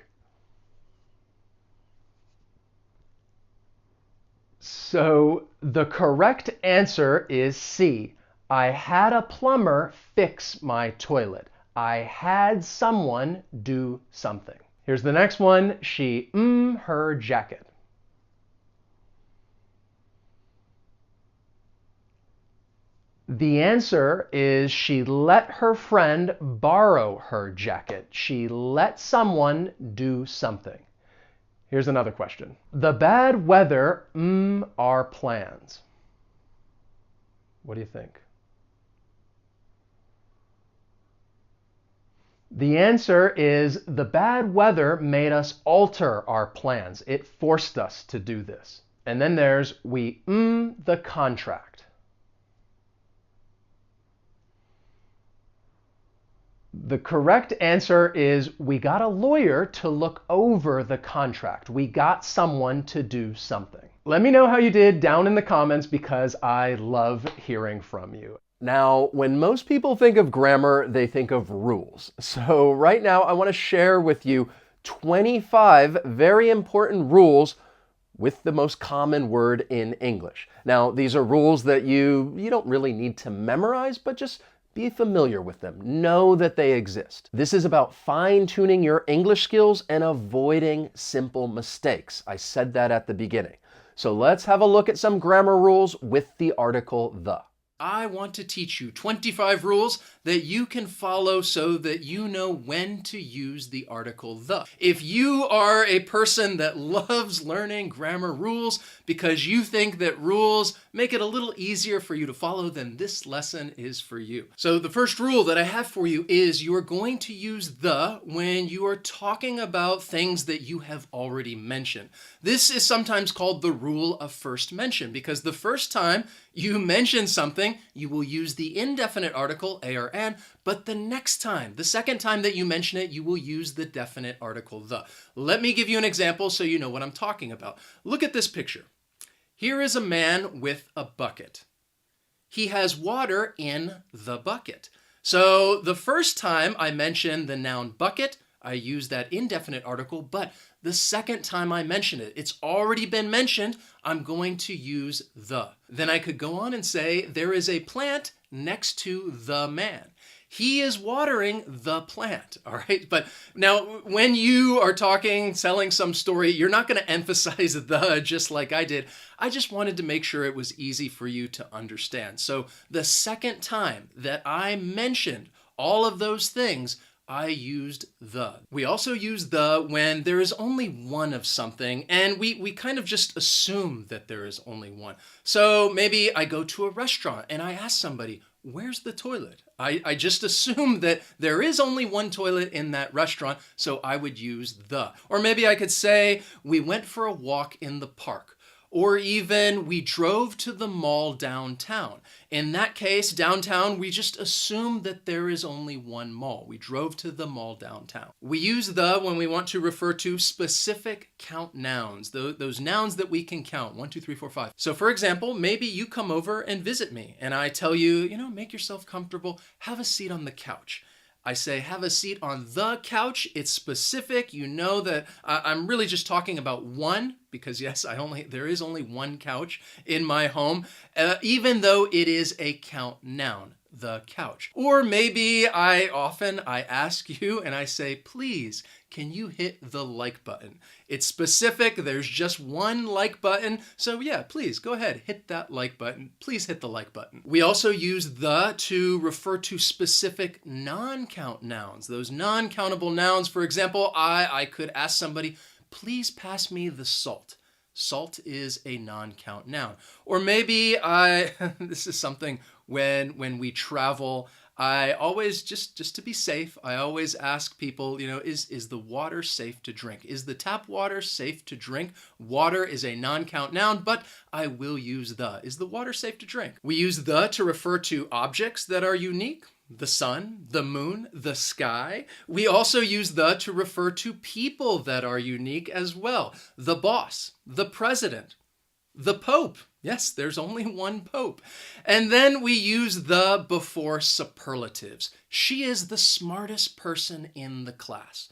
Speaker 1: So the correct answer is C. I had a plumber fix my toilet. I had someone do something. Here's the next one. She her jacket. The answer is she let her friend borrow her jacket. She let someone do something. Here's another question. The bad weather our plans. What do you think? The answer is the bad weather made us alter our plans. It forced us to do this. And then there's we the contract. The correct answer is we got a lawyer to look over the contract. We got someone to do something. Let me know how you did down in the comments because I love hearing from you. Now, when most people think of grammar, they think of rules. So right now, I want to share with you 25 very important rules with the most common word in English. Now, these are rules that you don't really need to memorize, but just be familiar with them. Know that they exist. This is about fine-tuning your English skills and avoiding simple mistakes. I said that at the beginning. So let's have a look at some grammar rules with the article the.
Speaker 2: I want to teach you 25 rules that you can follow so that you know when to use the article the. If you are a person that loves learning grammar rules because you think that rules make it a little easier for you to follow, then this lesson is for you. So the first rule that I have for you is you are going to use the when you are talking about things that you have already mentioned. This is sometimes called the rule of first mention because the first time you mention something, you will use the indefinite article, a or an, but the next time, the second time that you mention it, you will use the definite article, the. Let me give you an example so you know what I'm talking about. Look at this picture. Here is a man with a bucket. He has water in the bucket. So the first time I mention the noun bucket, I use that indefinite article, but the second time I mention it, it's already been mentioned, I'm going to use the. Then I could go on and say, there is a plant next to the man. He is watering the plant, all right? But now, when you are talking, selling some story, you're not going to emphasize the just like I did. I just wanted to make sure it was easy for you to understand. So the second time that I mentioned all of those things, I used the. We also use the when there is only one of something, and we kind of just assume that there is only one. So maybe I go to a restaurant and I ask somebody, where's the toilet? I just assume that there is only one toilet in that restaurant, so I would use the. Or maybe I could say, we went for a walk in the park. Or even, we drove to the mall downtown. In that case, downtown, we just assume that there is only one mall. We drove to the mall downtown. We use the when we want to refer to specific count nouns, those nouns that we can count, 1, 2, 3, 4, 5. So for example, maybe you come over and visit me, and I tell you, make yourself comfortable, have a seat on the couch. I say, have a seat on the couch. It's specific. You know that I'm really just talking about one because yes, there is only one couch in my home, even though it is a count noun, the couch. Or maybe I ask you and I say, please, can you hit the like button? It's specific. There's just one like button. So yeah, please go ahead, hit that like button. Please hit the like button. We also use the to refer to specific non-count nouns. Those non-countable nouns, for example, I could ask somebody, please pass me the salt. Salt is a non-count noun. Or maybe this is something when we travel, I always, just to be safe, I always ask people, is the water safe to drink? Is the tap water safe to drink? Water is a non-count noun, but I will use the. Is the water safe to drink? We use the to refer to objects that are unique. The sun, the moon, the sky. We also use the to refer to people that are unique as well. The boss, the president, the Pope. Yes, there's only one Pope. And then we use the before superlatives. She is the smartest person in the class.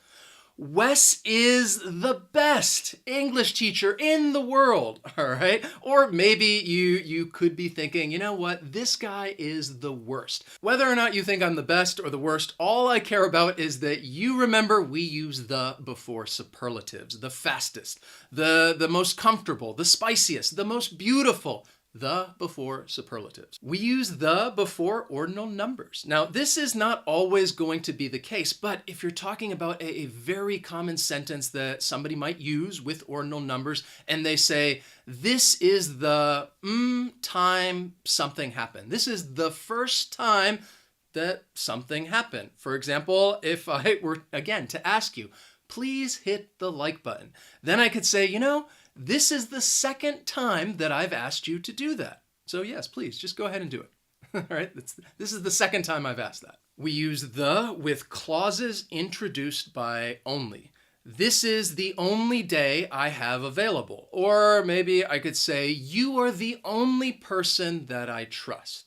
Speaker 2: Wes is the best English teacher in the world, all right? Or maybe you could be thinking, you know what, this guy is the worst. Whether or not you think I'm the best or the worst, all I care about is that you remember we use the before superlatives, the fastest, the most comfortable, the spiciest, the most beautiful, the before superlatives. We use the before ordinal numbers. Now, this is not always going to be the case, but if you're talking about a very common sentence that somebody might use with ordinal numbers, and they say, this is the time something happened. This is the first time that something happened. For example, if I were, again, to ask you, please hit the like button, then I could say, this is the second time that I've asked you to do that. So yes, please, just go ahead and do it. All right, this is the second time I've asked that. We use the with clauses introduced by only. This is the only day I have available. Or maybe I could say, you are the only person that I trust.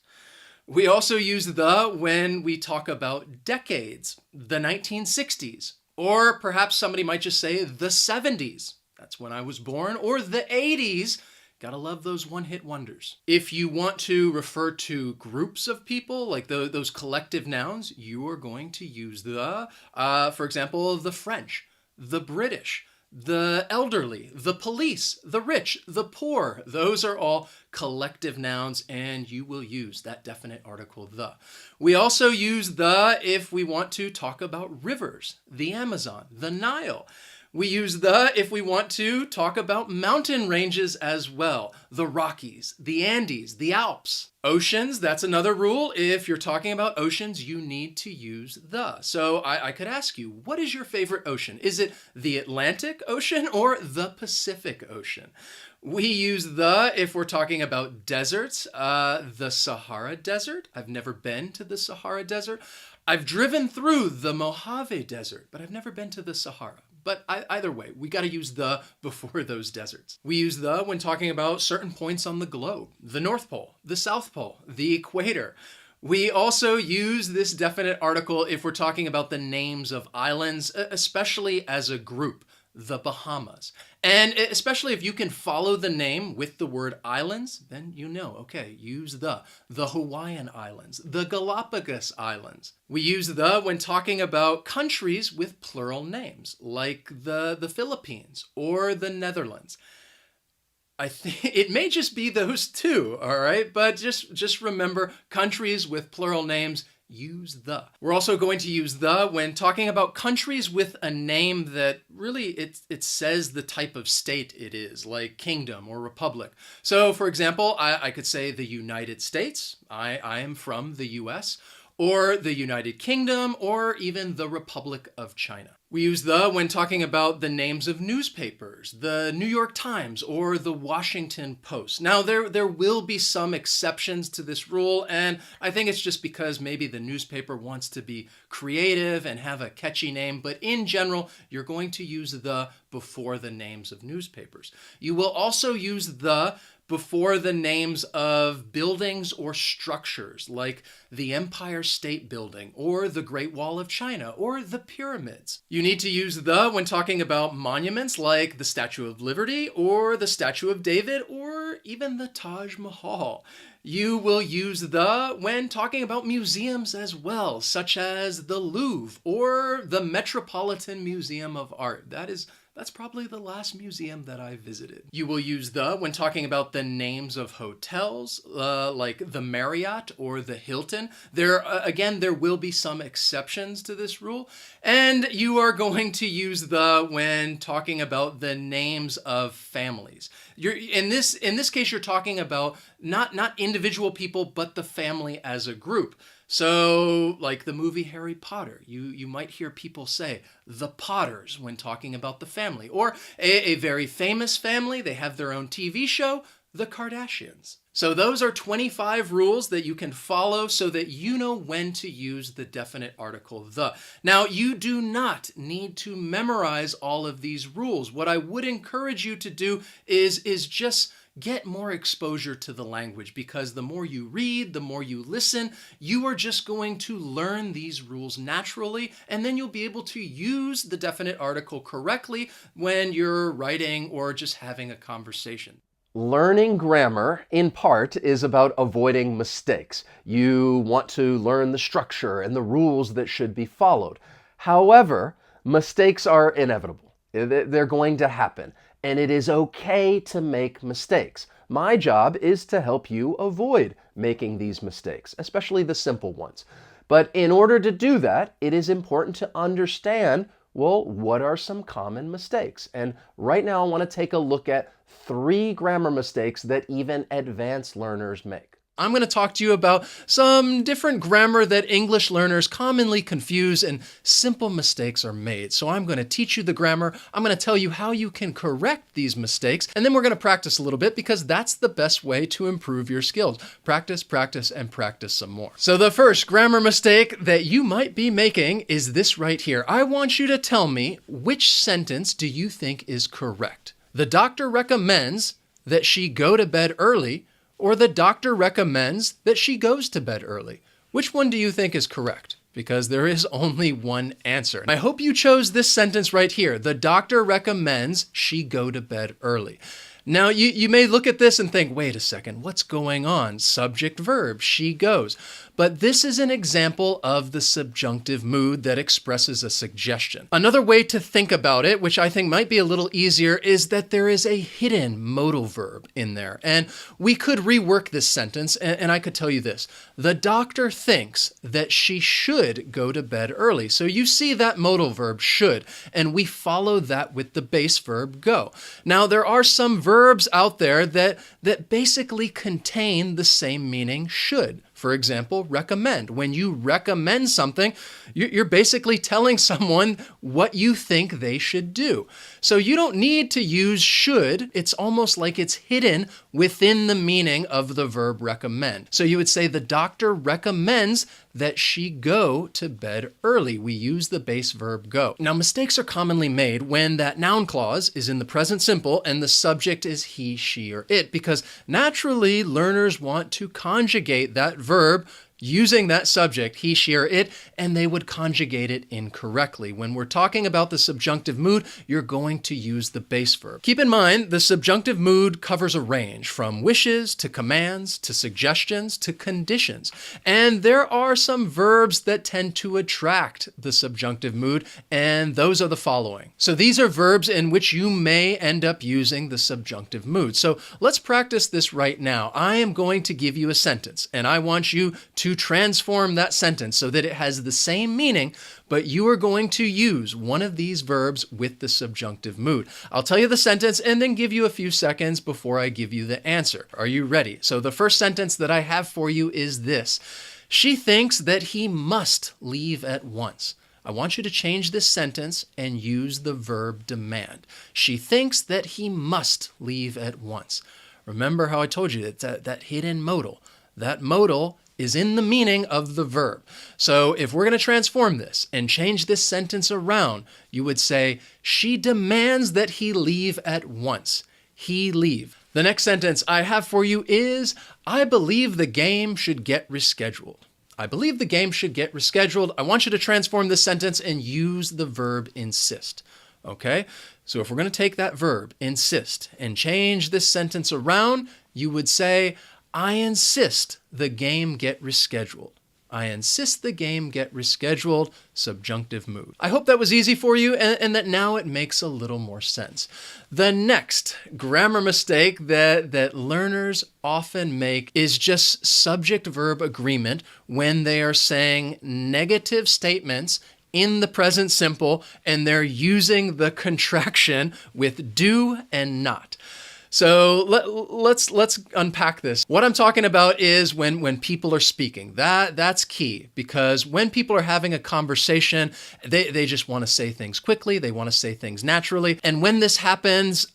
Speaker 2: We also use the when we talk about decades, the 1960s, or perhaps somebody might just say the 70s. That's when I was born, or the 80s. Gotta love those one-hit wonders. If you want to refer to groups of people, like those collective nouns, you are going to use the, for example, the French, the British, the elderly, the police, the rich, the poor. Those are all collective nouns, and you will use that definite article, the. We also use the if we want to talk about rivers, the Amazon, the Nile. We use the if we want to talk about mountain ranges as well. The Rockies, the Andes, the Alps. Oceans, that's another rule. If you're talking about oceans, you need to use the. So I could ask you, what is your favorite ocean? Is it the Atlantic Ocean or the Pacific Ocean? We use the if we're talking about deserts. The Sahara Desert. I've never been to the Sahara Desert. I've driven through the Mojave Desert, but I've never been to the Sahara. But either way, we got to use the before those deserts. We use the when talking about certain points on the globe, the North Pole, the South Pole, the equator. We also use this definite article if we're talking about the names of islands, especially as a group, the Bahamas. And especially if you can follow the name with the word islands, then okay, use the Hawaiian Islands, the Galapagos Islands. We use the when talking about countries with plural names, like the Philippines or the Netherlands. I think it may just be those two, all right? But just remember, countries with plural names, use the. We're also going to use the when talking about countries with a name that really it says the type of state it is, like kingdom or republic. So for example, I could say the United States, I am from the US, or the United Kingdom, or even the Republic of China. We use the when talking about the names of newspapers, the New York Times or the Washington Post. Now, there will be some exceptions to this rule, and I think it's just because maybe the newspaper wants to be creative and have a catchy name, but in general, you're going to use the before the names of newspapers. You will also use the before the names of buildings or structures like the Empire State Building or the Great Wall of China or the pyramids. You need to use the when talking about monuments like the Statue of Liberty or the Statue of David or even the Taj Mahal. You will use the when talking about museums as well, such as the Louvre or the Metropolitan Museum of Art. That's probably the last museum that I visited. You will use the when talking about the names of hotels, like the Marriott or the Hilton. There will be some exceptions to this rule. And you are going to use the when talking about the names of families. In this case, you're talking about not individual people, but the family as a group. So, like the movie Harry Potter, you might hear people say the Potters when talking about the family. Or a very famous family, they have their own TV show, the Kardashians. So those are 25 rules that you can follow so that you know when to use the definite article the. Now, you do not need to memorize all of these rules. What I would encourage you to do is just get more exposure to the language, because the more you read, the more you listen, you are just going to learn these rules naturally, and then you'll be able to use the definite article correctly when you're writing or just having a conversation.
Speaker 1: Learning grammar, in part, is about avoiding mistakes. You want to learn the structure and the rules that should be followed. However, mistakes are inevitable. They're going to happen, and it is okay to make mistakes. My job is to help you avoid making these mistakes, especially the simple ones. But in order to do that, it is important to understand, well, what are some common mistakes? And right now I want to take a look at 3 grammar mistakes that even advanced learners make.
Speaker 2: I'm going to talk to you about some different grammar that English learners commonly confuse and simple mistakes are made. So I'm going to teach you the grammar. I'm going to tell you how you can correct these mistakes. And then we're going to practice a little bit because that's the best way to improve your skills. Practice, practice, and practice some more. So the first grammar mistake that you might be making is this right here. I want you to tell me which sentence do you think is correct. The doctor recommends that she go to bed early, or the doctor recommends that she goes to bed early. Which one do you think is correct? Because there is only one answer. I hope you chose this sentence right here. The doctor recommends she go to bed early. Now, you may look at this and think, wait a second, what's going on? Subject, verb, she goes. But this is an example of the subjunctive mood that expresses a suggestion. Another way to think about it, which I think might be a little easier, is that there is a hidden modal verb in there. And we could rework this sentence, and I could tell you this. The doctor thinks that she should go to bed early. So you see that modal verb, should, and we follow that with the base verb, go. Now, there are some verbs out there that basically contain the same meaning, should. For example, recommend. When you recommend something, you're basically telling someone what you think they should do. So you don't need to use should. It's almost like it's hidden within the meaning of the verb recommend. So you would say the doctor recommends that she go to bed early. We use the base verb go. Now, mistakes are commonly made when that noun clause is in the present simple and the subject is he, she, or it, because naturally learners want to conjugate that verb using that subject, he, she, or it, and they would conjugate it incorrectly. When we're talking about the subjunctive mood, you're going to use the base verb. Keep in mind, the subjunctive mood covers a range from wishes to commands to suggestions to conditions. And there are some verbs that tend to attract the subjunctive mood, and those are the following. So these are verbs in which you may end up using the subjunctive mood. So let's practice this right now. I am going to give you a sentence, and I want you to transform that sentence so that it has the same meaning, but you are going to use one of these verbs with the subjunctive mood. I'll tell you the sentence and then give you a few seconds before I give you the answer. Are you ready? So the first sentence that I have for you is this. She thinks that he must leave at once. I want you to change this sentence and use the verb demand. She thinks that he must leave at once. Remember how I told you that hidden modal. That modal is in the meaning of the verb. So if we're going to transform this and change this sentence around, you would say, she demands that he leave at once. He leave. The next sentence I have for you is, I believe the game should get rescheduled. I believe the game should get rescheduled. I want you to transform this sentence and use the verb insist. Okay? So if we're going to take that verb, insist, and change this sentence around, you would say, I insist the game get rescheduled. I insist the game get rescheduled, subjunctive mood. I hope that was easy for you and that now it makes a little more sense. The next grammar mistake that learners often make is just subject-verb agreement when they are saying negative statements in the present simple and they're using the contraction with do and not. So let's unpack this. What I'm talking about is when people are speaking. That's key, because when people are having a conversation, they just want to say things quickly. They want to say things naturally. And when this happens,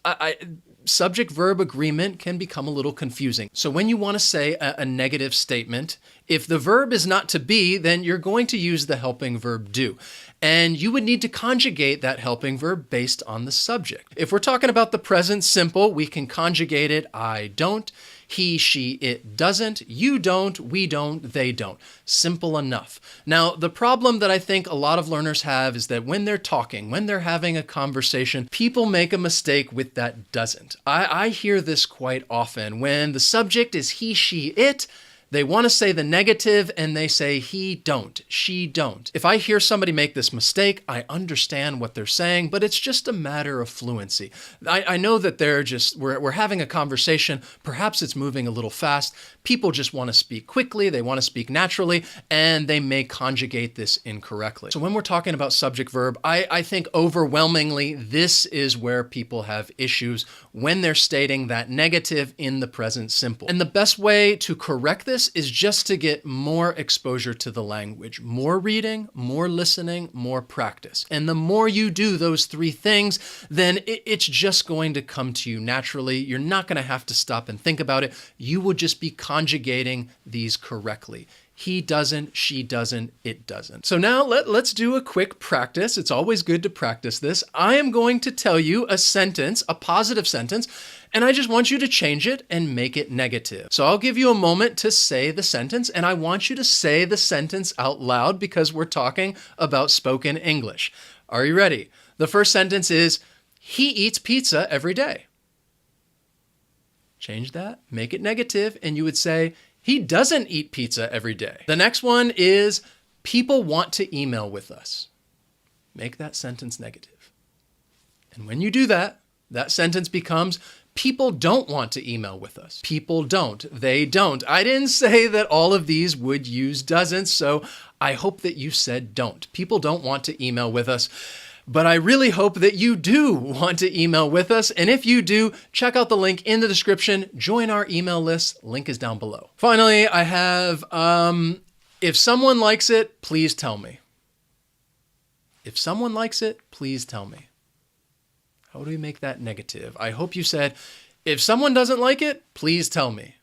Speaker 2: subject-verb agreement can become a little confusing. So when you want to say a negative statement, if the verb is not to be, then you're going to use the helping verb do. And you would need to conjugate that helping verb based on the subject. If we're talking about the present simple, we can conjugate it I don't, he, she, it doesn't, you don't, we don't, they don't. Simple enough. Now, the problem that I think a lot of learners have is that when they're talking, when they're having a conversation, people make a mistake with that doesn't. I hear this quite often. When the subject is he, she, it, They want to say the negative and they say he don't, she don't. If I hear somebody make this mistake, I understand what they're saying, but it's just a matter of fluency. I know that we're having a conversation. Perhaps it's moving a little fast. People just want to speak quickly. They want to speak naturally, and they may conjugate this incorrectly. So when we're talking about subject verb, I think overwhelmingly this is where people have issues when they're stating that negative in the present simple. And the best way to correct this is just to get more exposure to the language, more reading, more listening, more practice. And the more you do those three things, then it's just going to come to you naturally. You're not going to have to stop and think about it. You will just be conjugating these correctly. He doesn't, she doesn't, it doesn't. So now let's do a quick practice. It's always good to practice this. I am going to tell you a sentence, a positive sentence, and I just want you to change it and make it negative. So I'll give you a moment to say the sentence, and I want you to say the sentence out loud because we're talking about spoken English. Are you ready? The first sentence is, he eats pizza every day. Change that, make it negative, and you would say, he doesn't eat pizza every day. The next one is, people want to email with us. Make that sentence negative. And when you do that, that sentence becomes, people don't want to email with us. People don't. They don't. I didn't say that all of these would use doesn't, so I hope that you said don't. People don't want to email with us. But I really hope that you do want to email with us. And if you do, check out the link in the description. Join our email list. Link is down below. Finally, I have, if someone likes it, please tell me. If someone likes it, please tell me. How do we make that negative? I hope you said, if someone doesn't like it, please tell me.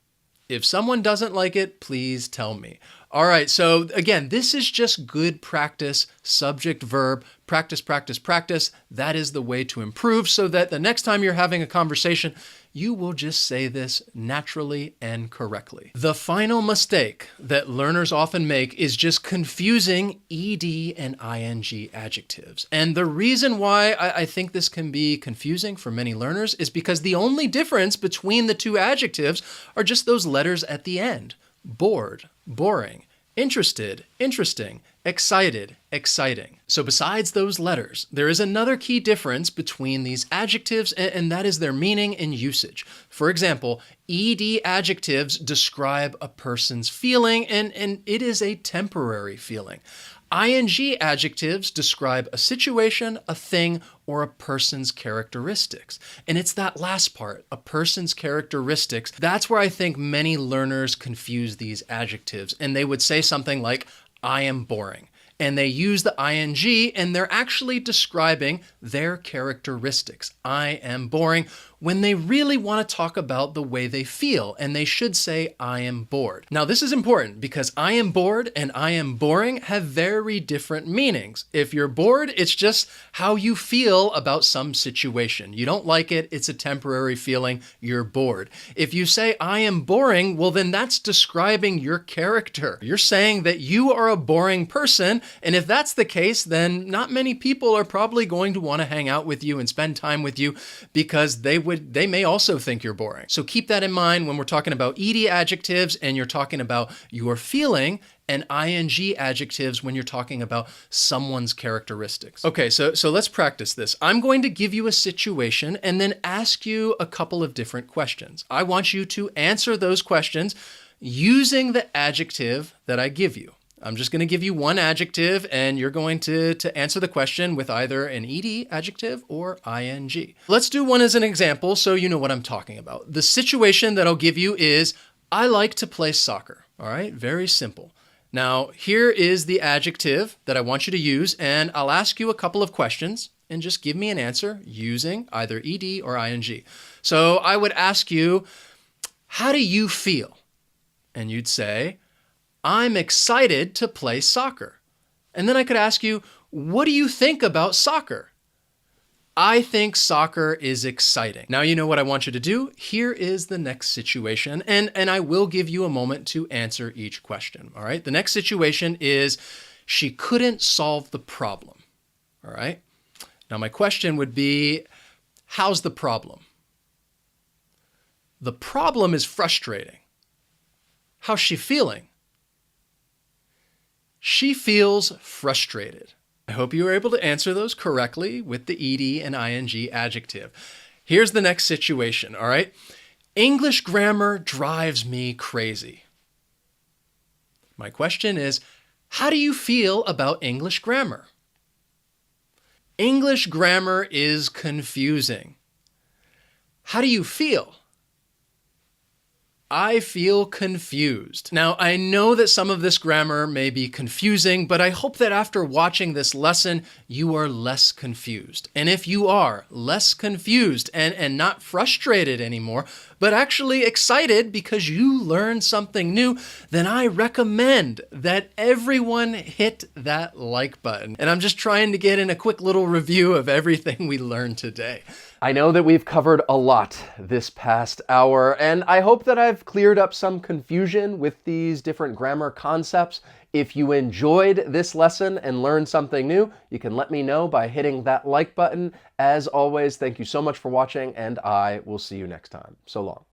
Speaker 2: If someone doesn't like it, please tell me. All right, so again, this is just good practice, subject, verb, practice, practice, practice. That is the way to improve so that the next time you're having a conversation, you will just say this naturally and correctly. The final mistake that learners often make is just confusing ed and ing adjectives. And the reason why I think this can be confusing for many learners is because the only difference between the two adjectives are just those letters at the end. Bored, boring, interested, interesting, excited, exciting. So besides those letters, there is another key difference between these adjectives, and that is their meaning and usage. For example, ed adjectives describe a person's feeling, and it is a temporary feeling. ing adjectives describe a situation, a thing, or a person's characteristics. And it's that last part, a person's characteristics. That's where I think many learners confuse these adjectives. And they would say something like, I am boring. And they use the ing, and they're actually describing their characteristics. I am boring, when they really want to talk about the way they feel, and they should say, I am bored. Now, this is important because I am bored and I am boring have very different meanings. If you're bored, it's just how you feel about some situation. You don't like it, it's a temporary feeling, you're bored. If you say, I am boring, well, then that's describing your character. You're saying that you are a boring person, and if that's the case, then not many people are probably going to want to hang out with you and spend time with you because they may also think you're boring. So keep that in mind when we're talking about ed adjectives and you're talking about your feeling, and ing adjectives when you're talking about someone's characteristics. Okay, so let's practice this. I'm going to give you a situation and then ask you a couple of different questions. I want you to answer those questions using the adjective that I give you. I'm just going to give you one adjective, and you're going to answer the question with either an ed adjective or ing. Let's do one as an example so you know what I'm talking about. The situation that I'll give you is, I like to play soccer. All right, very simple. Now, here is the adjective that I want you to use, and I'll ask you a couple of questions, and just give me an answer using either ed or ing. So I would ask you, how do you feel? And you'd say, I'm excited to play soccer. And then I could ask you, what do you think about soccer? I think soccer is exciting. Now you know what I want you to do. Here is the next situation, and I will give you a moment to answer each question, all right? The next situation is, she couldn't solve the problem, all right? Now my question would be, how's the problem? The problem is frustrating. How's she feeling? She feels frustrated. I hope you were able to answer those correctly with the ed and ing adjective. Here's the next situation, all right? English grammar drives me crazy. My question is, how do you feel about English grammar? English grammar is confusing. How do you feel? I feel confused. Now, I know that some of this grammar may be confusing, but I hope that after watching this lesson, you are less confused. And if you are less confused and not frustrated anymore, but actually excited because you learned something new, then I recommend that everyone hit that like button. And I'm just trying to get in a quick little review of everything we learned today.
Speaker 1: I know that we've covered a lot this past hour, and I hope that I've cleared up some confusion with these different grammar concepts. If you enjoyed this lesson and learned something new, you can let me know by hitting that like button. As always, thank you so much for watching, and I will see you next time. So long.